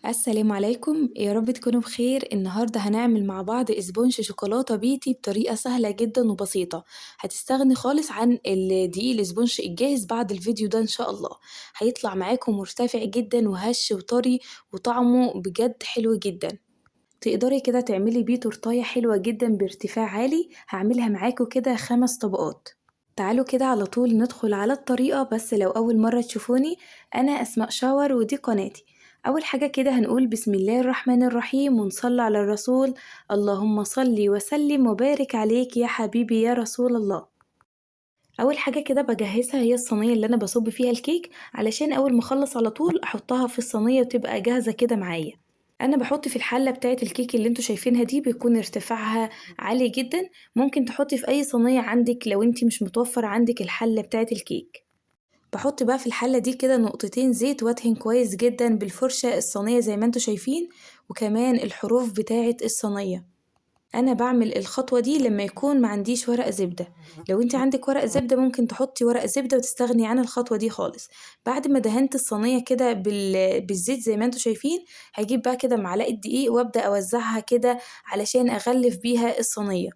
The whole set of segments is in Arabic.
السلام عليكم، يا رب تكونوا بخير. النهاردة هنعمل مع بعض اسبونج شوكولاتة بيتي بطريقة سهلة جدا وبسيطة. هتستغني خالص عن دقيق الاسبونج الجاهز بعد الفيديو ده ان شاء الله. هيطلع معاكم مرتفع جدا وهش وطري وطعمه بجد حلو جدا. تقدري كده تعملي بيه تورتاية حلوة جدا بارتفاع عالي. هعملها معاكم كده 5 طبقات. تعالوا كده على طول ندخل على الطريقة، بس لو أول مرة تشوفوني أنا أسماء شاور ودي قناتي. أول حاجة كده هنقول بسم الله الرحمن الرحيم ونصلي على الرسول. اللهم صلي وسلم وبارك عليك يا حبيبي يا رسول الله. أول حاجة كده بجهزها هي الصينية اللي أنا بصب فيها الكيك، علشان أول ما أخلص على طول أحطها في الصينية وتبقى جاهزة كده معايا. أنا بحط في الحلة بتاعة الكيك اللي انتوا شايفينها دي بيكون ارتفاعها عالي جدا. ممكن تحطي في أي صينية عندك لو انتي مش متوفر عندك الحلة بتاعة الكيك. بحط بقى في الحلة دي كده نقطتين زيت وادهن كويس جدا بالفرشة الصينية زي ما انتوا شايفين، وكمان الحروف بتاعة الصينية. أنا باعمل الخطوة دي لما يكون معنديش ورق زبدة. لو انت عندك ورق زبدة ممكن تحطي ورق زبدة وتستغني عن الخطوة دي خالص. بعد ما دهنت الصينية كده بالزيت زي ما انتوا شايفين، هجيب بقى كده معلقة دقيق وابدأ اوزعها كده علشان اغلف بيها الصينية.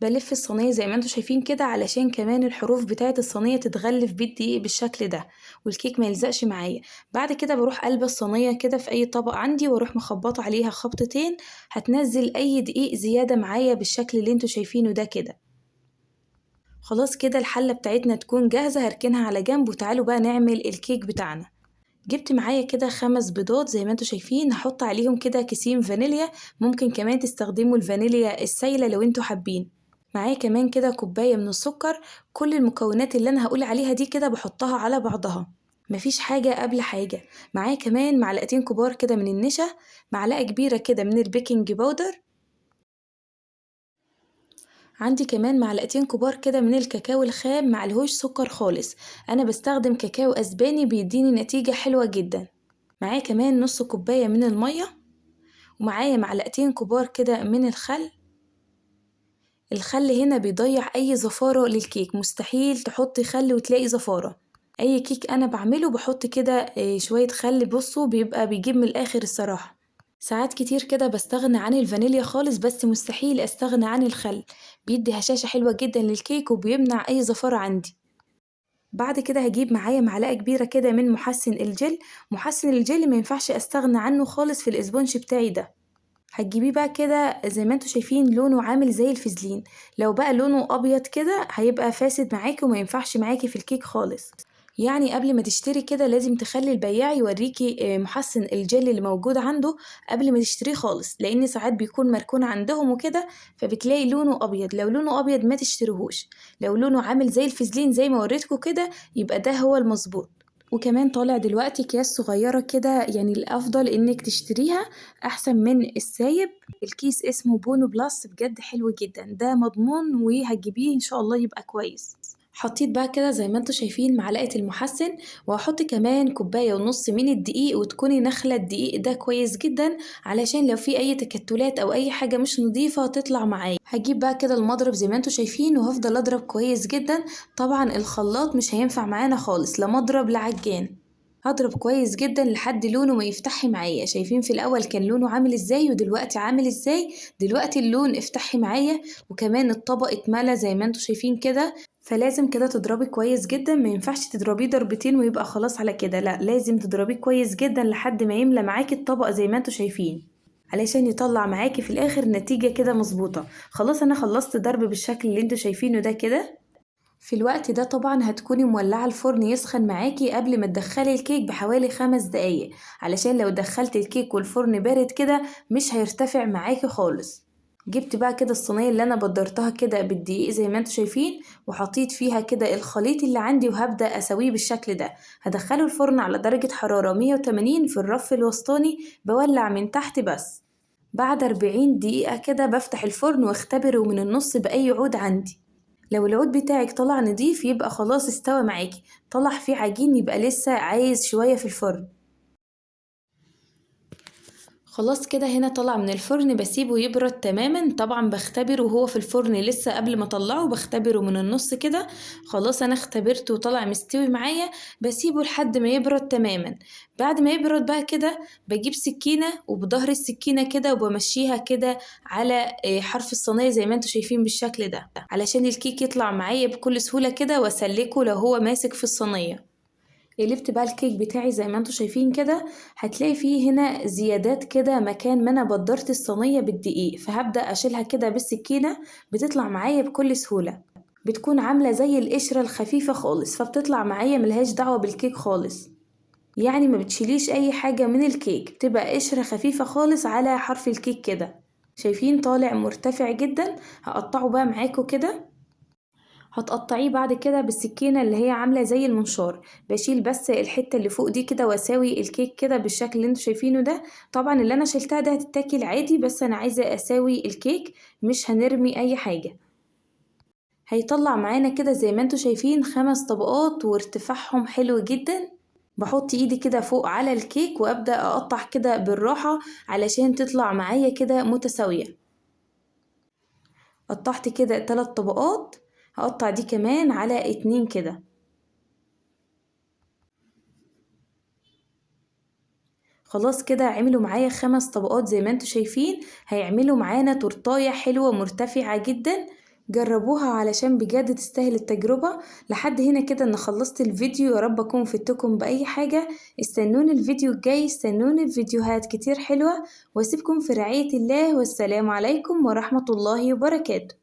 بلف الصينية زي ما انتوا شايفين كده علشان كمان الحروف بتاعة الصينية تتغلف بالدقيق بالشكل ده، والكيك ما يلزقش معايا. بعد كده بروح قلب الصينية كده في أي طبق عندي واروح مخبطة عليها خبطتين. هتنزل أي دقيق زيادة معايا بالشكل اللي انتوا شايفينه ده كده. خلاص كده الحلة بتاعتنا تكون جاهزة، هركنها على جنب وتعالوا بقى نعمل الكيك بتاعنا. جبت معايا كده 5 بيضات زي ما انتوا شايفين، هحط عليهم كده كيسين فانيليا. ممكن كمان تستخدموا الفانيليا السايلة لو انتوا حابين. معايا كمان كده كوباية من السكر. كل المكونات اللي انا هقول عليها دي كده بحطها على بعضها، مفيش حاجة قبل حاجة. معايا كمان معلقتين كبار كده من النشا، معلقة كبيرة كده من البيكنج باودر، عندي كمان معلقتين كبار كده من الكاكاو الخام معلهوش سكر خالص. انا بستخدم كاكاو اسباني بيديني نتيجة حلوة جدا. معايا كمان نص كوباية من المية، ومعايا معلقتين كبار كده من الخل. الخل هنا بيضيع اي زفارة للكيك، مستحيل تحطي خل وتلاقي زفارة. اي كيك انا بعمله بحط كده شوية خل، بصوا بيبقى بيجيب من الاخر الصراحة. ساعات كتير كده بستغنى عن الفانيليا خالص، بس مستحيل استغنى عن الخل. بيدي هشاشة حلوة جدا للكيك وبيمنع اي زفارة عندي. بعد كده هجيب معايا معلقة كبيرة كده من محسن الجل. محسن الجل ما ينفعش استغنى عنه خالص في الاسبونج بتاعي ده. هتجيبيه بقى كده زي ما انتوا شايفين لونه عامل زي الفازلين. لو بقى لونه ابيض كده هيبقى فاسد معاكي وما ينفعش معاكي في الكيك خالص. يعني قبل ما تشتري كده لازم تخلي البياع يوريكي محسن الجل اللي موجود عنده قبل ما تشتريه خالص، لان ساعات بيكون مركون عندهم وكده، فبتلاقي لونه ابيض. لو لونه ابيض ما تشتريهوش. لو لونه عامل زي الفازلين زي ما وريتكوا كده يبقى ده هو المظبوط. وكمان طالع دلوقتي اكياس صغيرة كده، يعني الافضل انك تشتريها احسن من السايب. الكيس اسمه بونو بلس، بجد حلو جدا، ده مضمون وهتجيبيه ان شاء الله يبقى كويس. حطيت بقى كده زي ما انتوا شايفين معلقة المحسن، وهحط كمان كوباية ونص من الدقيق، وتكوني نخلة الدقيق ده كويس جدا علشان لو في اي تكتلات او اي حاجة مش نظيفة تطلع معايا. هجيب بقى كده المضرب زي ما انتوا شايفين وهفضل اضرب كويس جدا. طبعا الخلاط مش هينفع معانا خالص، لا مضرب لا عجان. هضرب كويس جدا لحد لونه ما يفتحي معايا. شايفين في الاول كان لونه عامل ازاي ودلوقتي عامل ازاي؟ دلوقتي اللون افتحي معايا، وكمان الطبق اتملى زي ما انتوا شايفين كده. فلازم كده تضربي كويس جدا، ما ينفعش تضربيه ضربتين ويبقى خلاص على كده، لا لازم تضربيه كويس جدا لحد ما يملى معاكي الطبق زي ما انتوا شايفين، علشان يطلع معاكي في الاخر نتيجة كده مظبوطة. خلاص انا خلصت ضرب بالشكل اللي انتوا شايفينه ده كده. في الوقت ده طبعا هتكوني مولعة الفرن يسخن معاكي قبل ما تدخلي الكيك بحوالي 5 دقايق، علشان لو دخلت الكيك والفرن بارد كده مش هيرتفع معاكي خالص. جبت بقى كده الصينية اللي انا بدرتها كده بالدقيق زي ما انتوا شايفين، وحطيت فيها كده الخليط اللي عندي وهبدأ اسويه بالشكل ده. هدخله الفرن على درجة حرارة 180 في الرف الوسطاني، بولع من تحت بس. بعد 40 دقيقة كده بفتح الفرن واختبره من النص بأي عود عندي. لو العود بتاعك طلع نضيف يبقى خلاص استوى معاكي، طلع فيه عجين يبقى لسه عايز شوية في الفرن. خلاص كده هنا طلع من الفرن، بسيبه يبرد تماما. طبعا بختبره وهو في الفرن لسه، قبل ما اطلعه بختبره من النص كده. خلاص انا اختبرته وطلع مستوي معايا، بسيبه لحد ما يبرد تماما. بعد ما يبرد بقى كده بجيب سكينة وبظهر السكينة كده وبمشيها كده على حرف الصينية زي ما انتوا شايفين بالشكل ده، علشان الكيك يطلع معايا بكل سهولة كده واسلكه لو هو ماسك في الصينية. قلبت بقى الكيك بتاعي زي ما انتوا شايفين كده، هتلاقي فيه هنا زيادات كده مكان ما انا بدرت الصينية بالدقيق، فهبدأ اشيلها كده بالسكينة. بتطلع معايا بكل سهولة، بتكون عاملة زي القشرة الخفيفة خالص، فبتطلع معايا ملهاش دعوة بالكيك خالص. يعني ما بتشيليش اي حاجة من الكيك، بتبقى قشرة خفيفة خالص على حرف الكيك كده. شايفين طالع مرتفع جدا. هقطعه بقى معاكم كده. هتقطعيه بعد كده بالسكينة اللي هي عاملة زي المنشار. بشيل بس الحتة اللي فوق دي كده واساوي الكيك كده بالشكل اللي انتوا شايفينه ده. طبعا اللي انا شلتها ده هتتاكل عادي، بس انا عايزة اساوي الكيك، مش هنرمي اي حاجة. هيطلع معانا كده زي ما انتوا شايفين 5 طبقات وارتفاعهم حلو جدا. بحط ايدي كده فوق على الكيك وابدأ اقطع كده بالراحة علشان تطلع معايا كده متساوية. قطعت كده 3 طبقات، هقطع دي كمان على 2 كده. خلاص كده عملوا معايا 5 طبقات زي ما انتوا شايفين. هيعملوا معانا تورتاية حلوة مرتفعة جدا. جربوها علشان بجد تستاهل التجربة. لحد هنا كده انا خلصت الفيديو، يا رب اكون فدتكم بأي حاجة. استنوني الفيديو الجاي، استنوني الفيديوهات كتير حلوة، واسيبكم في رعاية الله، والسلام عليكم ورحمة الله وبركاته.